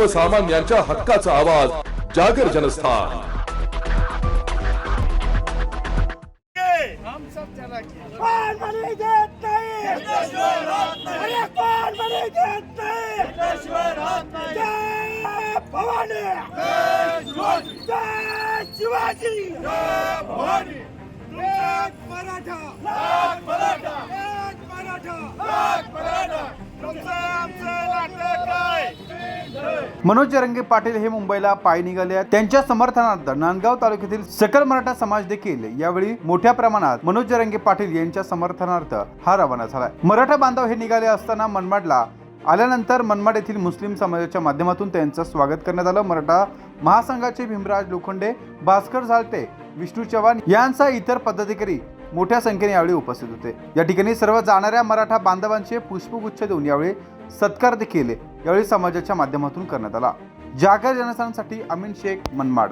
सर्वसामान्यांच्या हक्काचा आवाज जागर जनस्थान। हम सब चला कौन बने देत नहीं, अरे कौन बने देत नहीं, जय भवानी, जय शिवाजी, जय भवानी, एक मराठा, एक मराठा, एक मराठा, एक मराठा, तुमचं आमचं नाटक काय? मनोज जरांगे पाटील हे मुंबईला पायी निघाले आहेत। त्यांच्या समर्थनार्थ नांदगाव तालुक्यातील सकल मराठा समाज देखील यावेळी मोठ्या प्रमाणात मनोज जरांगे पाटील यांच्या समर्थनार्थ हा रवाना झालाय। मराठा बांधव हे निघाले असताना मनमाडला आल्यानंतर मनमाड येथील मुस्लिम समाजाच्या माध्यमातून त्यांचं स्वागत करण्यात आलं। मराठा महासंघाचे भीमराज लोखंडे, भास्कर झालटे, विष्णू चव्हाण यांचा इतर पदाधिकारी मोठ्या संख्येने यावेळी उपस्थित होते। या ठिकाणी सर्व जाणाऱ्या मराठा बांधवांचे पुष्पगुच्छ देऊन यावेळी सत्कार देखील यावेळी समाजाच्या माध्यमातून करण्यात आला। जागर जनस्थानसाठी अमीन शेख, मनमाड।